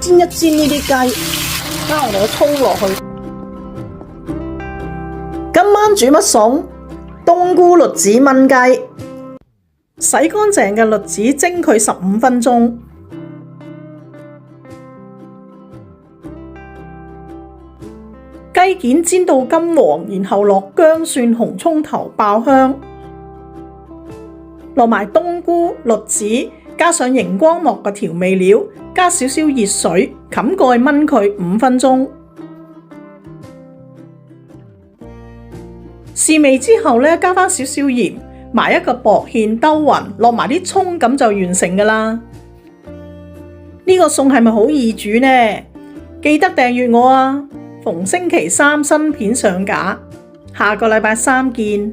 煎一煎呢啲雞，加我哋嘅蔥落去。今晚煮乜餸？冬菇栗子炆雞。洗乾淨嘅栗子蒸佢15分鐘。雞件煎到金黃，然後落薑蒜紅蔥頭爆香，落埋冬菇、栗子，加上熒光幕嘅調味料，加少少熱水，冚蓋炆佢5分鐘。試味之後呢，加返少少鹽，埋一個薄芡兜勻，落埋啲蔥，咁就完成㗎喇。呢個餸係咪好易煮呢？記得訂閱我啊！逢星期三新片上架，下個禮拜3見。